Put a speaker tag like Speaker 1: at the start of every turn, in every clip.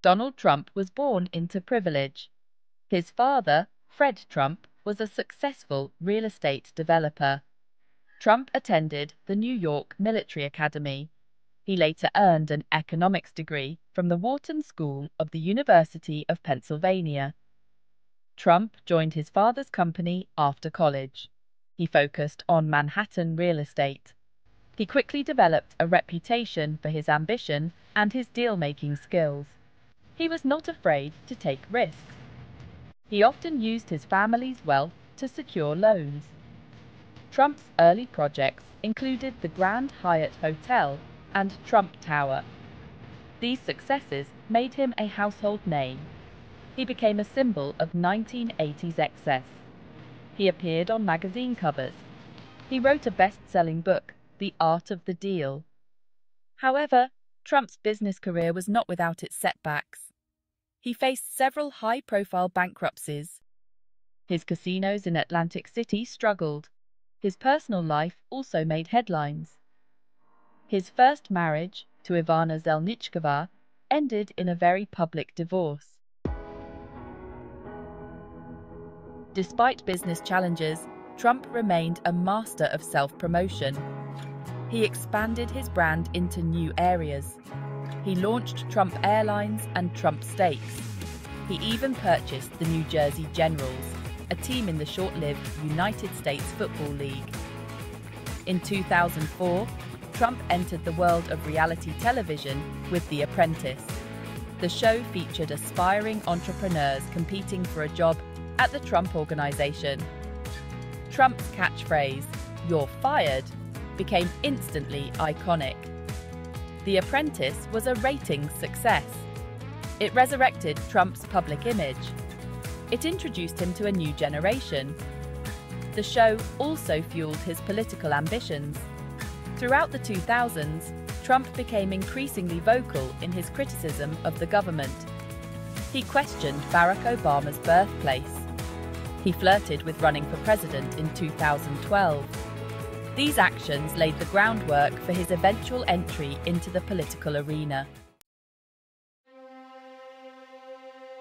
Speaker 1: Donald Trump was born into privilege. His father, Fred Trump, was a successful real estate developer. Trump attended the New York Military Academy. He later earned an economics degree from the Wharton School of the University of Pennsylvania. Trump joined his father's company after college. He focused on Manhattan real estate. He quickly developed a reputation for his ambition and his deal-making skills. He was not afraid to take risks. He often used his family's wealth to secure loans. Trump's early projects included the Grand Hyatt Hotel and Trump Tower. These successes made him a household name. He became a symbol of 1980s excess. He appeared on magazine covers. He wrote a best-selling book, The Art of the Deal. However, Trump's business career was not without its setbacks. He faced several high-profile bankruptcies. His casinos in Atlantic City struggled. His personal life also made headlines. His first marriage, to Ivana Zelnichkova, ended in a very public divorce. Despite business challenges, Trump remained a master of self-promotion. He expanded his brand into new areas. He launched Trump Airlines and Trump Steaks. He even purchased the New Jersey Generals, a team in the short-lived United States Football League. In 2004, Trump entered the world of reality television with The Apprentice. The show featured aspiring entrepreneurs competing for a job at the Trump Organization. Trump's catchphrase, "You're fired," became instantly iconic. The Apprentice was a ratings success. It resurrected Trump's public image. It introduced him to a new generation. The show also fueled his political ambitions. Throughout the 2000s, Trump became increasingly vocal in his criticism of the government. He questioned Barack Obama's birthplace. He flirted with running for president in 2012. These actions laid the groundwork for his eventual entry into the political arena.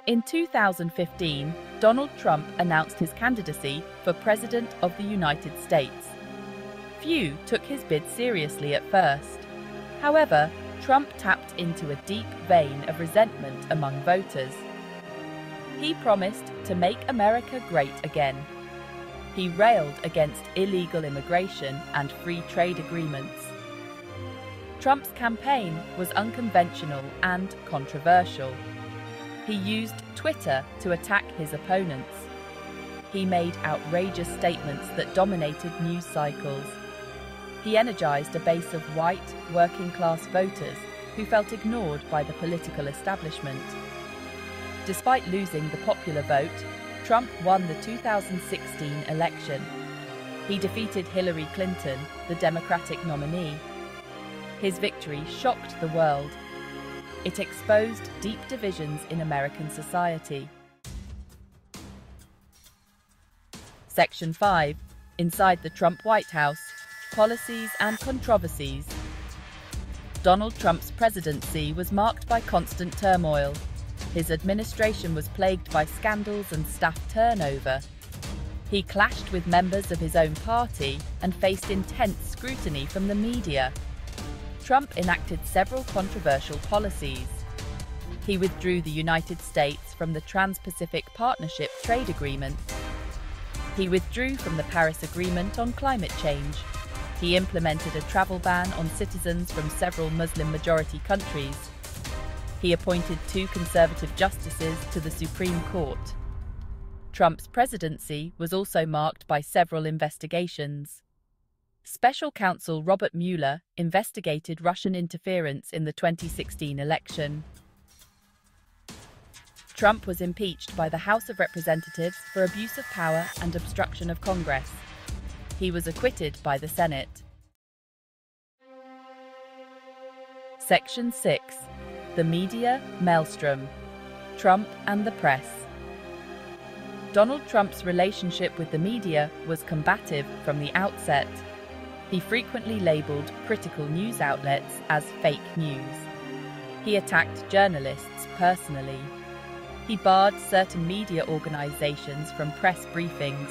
Speaker 1: In 2015, Donald Trump announced his candidacy for President of the United States. Few took his bid seriously at first. However, Trump tapped into a deep vein of resentment among voters. He promised to make America great again. He railed against illegal immigration and free trade agreements. Trump's campaign was unconventional and controversial. He used Twitter to attack his opponents. He made outrageous statements that dominated news cycles. He energized a base of white, working-class voters who felt ignored by the political establishment. Despite losing the popular vote, Trump won the 2016 election. He defeated Hillary Clinton, the Democratic nominee. His victory shocked the world. It exposed deep divisions in American society. Section 5. Inside the Trump White House, Policies and Controversies. Donald Trump's presidency was marked by constant turmoil. His administration was plagued by scandals and staff turnover. He clashed with members of his own party and faced intense scrutiny from the media. Trump enacted several controversial policies. He withdrew the United States from the Trans-Pacific Partnership trade agreement. He withdrew from the Paris Agreement on climate change. He implemented a travel ban on citizens from several Muslim-majority countries. He appointed 2 conservative justices to the Supreme Court. Trump's presidency was also marked by several investigations. Special counsel Robert Mueller investigated Russian interference in the 2016 election. Trump was impeached by the House of Representatives for abuse of power and obstruction of Congress. He was acquitted by the Senate. Section 6. The Media Maelstrom. Trump and the Press. Donald Trump's relationship with the media was combative from the outset. He frequently labeled critical news outlets as fake news. He attacked journalists personally. He barred certain media organizations from press briefings.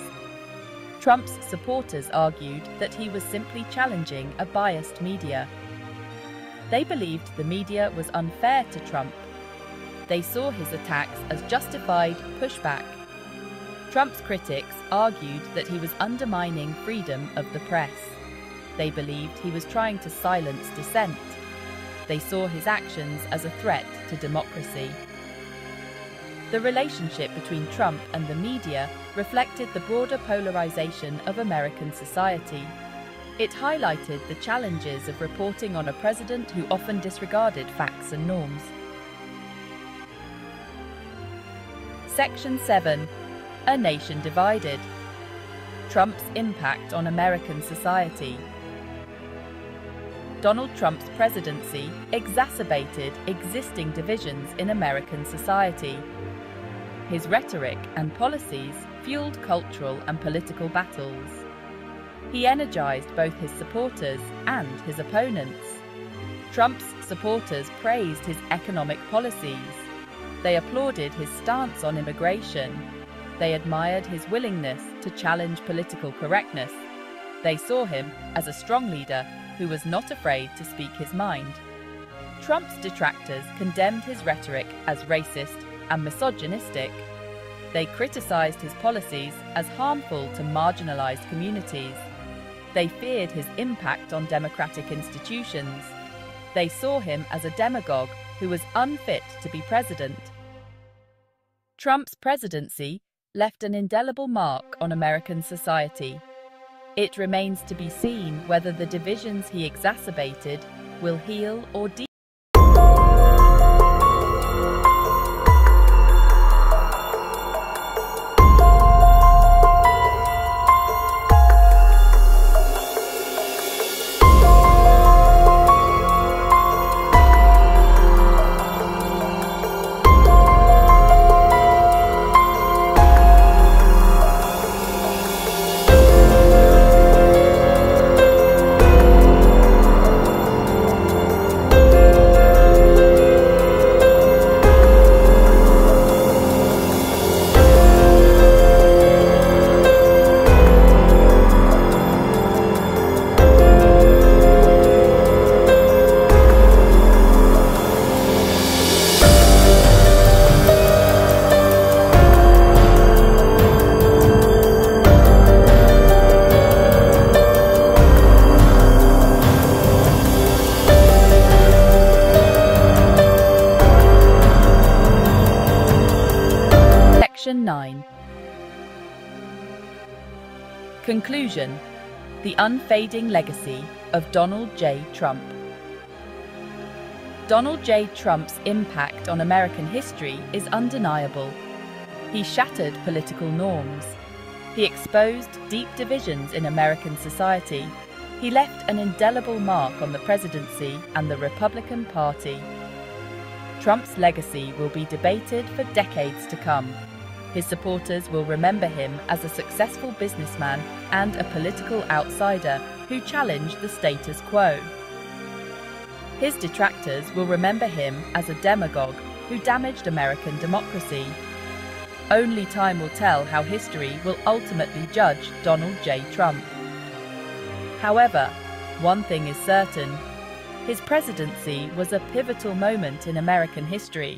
Speaker 1: Trump's supporters argued that he was simply challenging a biased media. They believed the media was unfair to Trump. They saw his attacks as justified pushback. Trump's critics argued that he was undermining freedom of the press. They believed he was trying to silence dissent. They saw his actions as a threat to democracy. The relationship between Trump and the media reflected the broader polarization of American society. It highlighted the challenges of reporting on a president who often disregarded facts and norms. Section 7. A Nation Divided. Trump's impact on American society. Donald Trump's presidency exacerbated existing divisions in American society. His rhetoric and policies fueled cultural and political battles. He energized both his supporters and his opponents. Trump's supporters praised his economic policies. They applauded his stance on immigration. They admired his willingness to challenge political correctness. They saw him as a strong leader who was not afraid to speak his mind. Trump's detractors condemned his rhetoric as racist and misogynistic. They criticized his policies as harmful to marginalized communities. They feared his impact on democratic institutions. They saw him as a demagogue who was unfit to be president. Trump's presidency left an indelible mark on American society. It remains to be seen whether the divisions he exacerbated will heal or deepen. Section 9. Conclusion. The unfading legacy of Donald J. Trump. Donald J. Trump's impact on American history is undeniable. He shattered political norms. He exposed deep divisions in American society. He left an indelible mark on the presidency and the Republican Party. Trump's legacy will be debated for decades to come. His supporters will remember him as a successful businessman and a political outsider who challenged the status quo. His detractors will remember him as a demagogue who damaged American democracy. Only time will tell how history will ultimately judge Donald J. Trump. However, one thing is certain: his presidency was a pivotal moment in American history.